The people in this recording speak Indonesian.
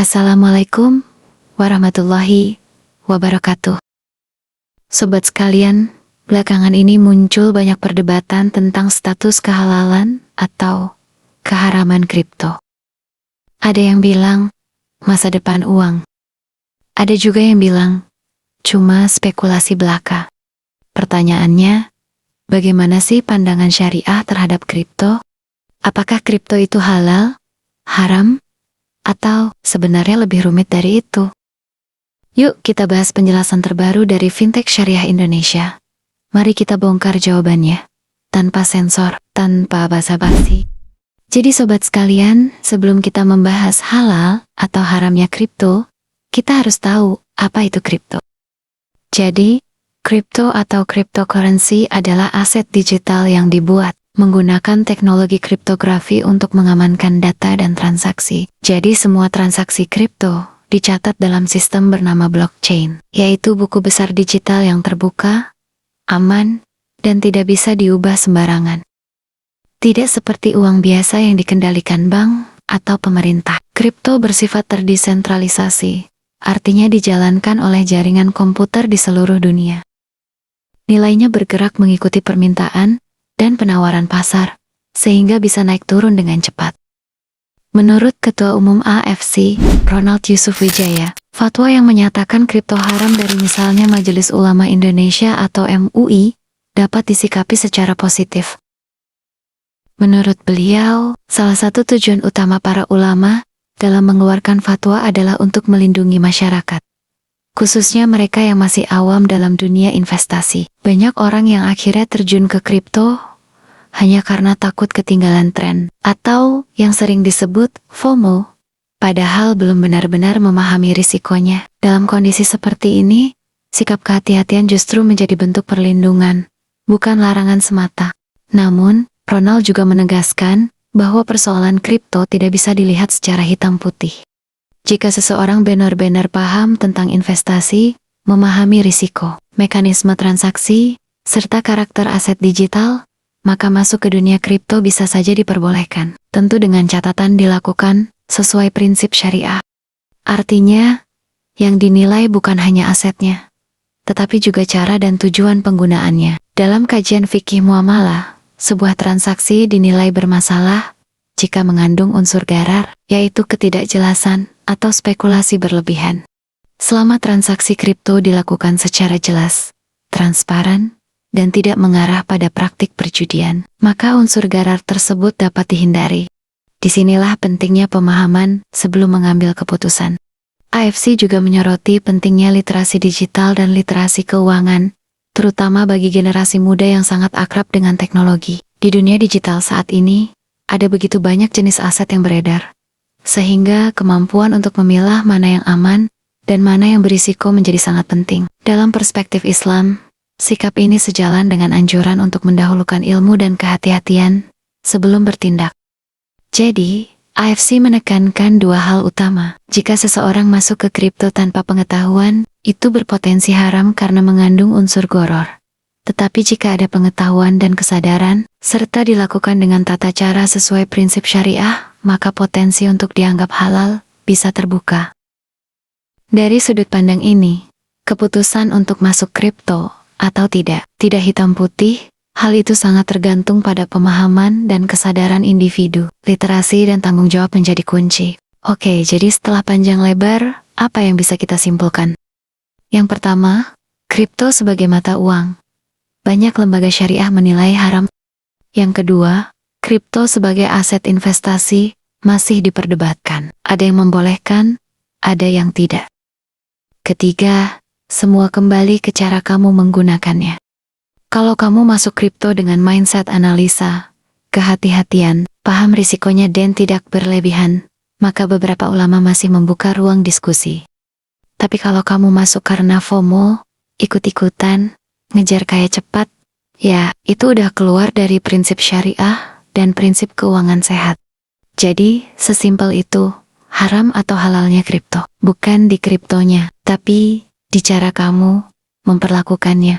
Assalamualaikum warahmatullahi wabarakatuh. Sobat sekalian, belakangan ini muncul banyak perdebatan tentang status kehalalan atau keharaman kripto. Ada yang bilang masa depan uang. Ada juga yang bilang cuma spekulasi belaka. Pertanyaannya, bagaimana sih pandangan syariah terhadap kripto? Apakah kripto itu halal, haram, atau sebenarnya lebih rumit dari itu? Yuk kita bahas penjelasan terbaru dari Fintech Syariah Indonesia. Mari kita bongkar jawabannya, tanpa sensor, tanpa basa-basi. Jadi sobat sekalian, sebelum kita membahas halal atau haramnya kripto, kita harus tahu apa itu kripto. Jadi, kripto atau cryptocurrency adalah aset digital yang dibuat menggunakan teknologi kriptografi untuk mengamankan data dan transaksi. Jadi semua transaksi kripto dicatat dalam sistem bernama blockchain, yaitu buku besar digital yang terbuka, aman, dan tidak bisa diubah sembarangan. Tidak seperti uang biasa yang dikendalikan bank atau pemerintah. Kripto bersifat terdesentralisasi, artinya dijalankan oleh jaringan komputer di seluruh dunia. Nilainya bergerak mengikuti permintaan dan penawaran pasar, sehingga bisa naik turun dengan cepat. Menurut Ketua Umum AFC, Ronald Yusuf Wijaya, fatwa yang menyatakan kripto haram dari misalnya Majelis Ulama Indonesia atau MUI, dapat disikapi secara positif. Menurut beliau, salah satu tujuan utama para ulama dalam mengeluarkan fatwa adalah untuk melindungi masyarakat, khususnya mereka yang masih awam dalam dunia investasi. Banyak orang yang akhirnya terjun ke kripto hanya karena takut ketinggalan tren, atau yang sering disebut FOMO, padahal belum benar-benar memahami risikonya. Dalam kondisi seperti ini, sikap kehati-hatian justru menjadi bentuk perlindungan, bukan larangan semata. Namun, Ronald juga menegaskan bahwa persoalan kripto tidak bisa dilihat secara hitam putih. Jika seseorang benar-benar paham tentang investasi, memahami risiko, mekanisme transaksi, serta karakter aset digital, maka masuk ke dunia kripto bisa saja diperbolehkan, tentu dengan catatan dilakukan sesuai prinsip syariah. Artinya, yang dinilai bukan hanya asetnya, tetapi juga cara dan tujuan penggunaannya. Dalam kajian fikih muamalah, sebuah transaksi dinilai bermasalah jika mengandung unsur gharar, yaitu ketidakjelasan atau spekulasi berlebihan. Selama transaksi kripto dilakukan secara jelas, transparan, dan tidak mengarah pada praktik perjudian, maka unsur gharar tersebut dapat dihindari. Disinilah pentingnya pemahaman sebelum mengambil keputusan. AFC juga menyoroti pentingnya literasi digital dan literasi keuangan, terutama bagi generasi muda yang sangat akrab dengan teknologi. Di dunia digital saat ini, ada begitu banyak jenis aset yang beredar, sehingga kemampuan untuk memilah mana yang aman dan mana yang berisiko menjadi sangat penting. Dalam perspektif Islam, sikap ini sejalan dengan anjuran untuk mendahulukan ilmu dan kehati-hatian sebelum bertindak. Jadi, AFC menekankan dua hal utama. Jika seseorang masuk ke kripto tanpa pengetahuan, itu berpotensi haram karena mengandung unsur gharar. Tetapi jika ada pengetahuan dan kesadaran, serta dilakukan dengan tata cara sesuai prinsip syariah, maka potensi untuk dianggap halal bisa terbuka. Dari sudut pandang ini, keputusan untuk masuk kripto atau tidak hitam putih, hal itu sangat tergantung pada pemahaman dan kesadaran individu. Literasi dan tanggung jawab menjadi kunci. Oke, jadi setelah panjang lebar, apa yang bisa kita simpulkan? Yang pertama, kripto sebagai mata uang. Banyak lembaga syariah menilai haram. Yang kedua, kripto sebagai aset investasi masih diperdebatkan. Ada yang membolehkan, ada yang tidak. Ketiga, semua kembali ke cara kamu menggunakannya. Kalau kamu masuk kripto dengan mindset analisa, kehati-hatian, paham risikonya dan tidak berlebihan, maka beberapa ulama masih membuka ruang diskusi. Tapi kalau kamu masuk karena FOMO, ikut-ikutan, ngejar kaya cepat, ya itu udah keluar dari prinsip syariah dan prinsip keuangan sehat. Jadi, sesimpel itu, haram atau halalnya kripto. Bukan di kriptonya, tapi di cara kamu memperlakukannya.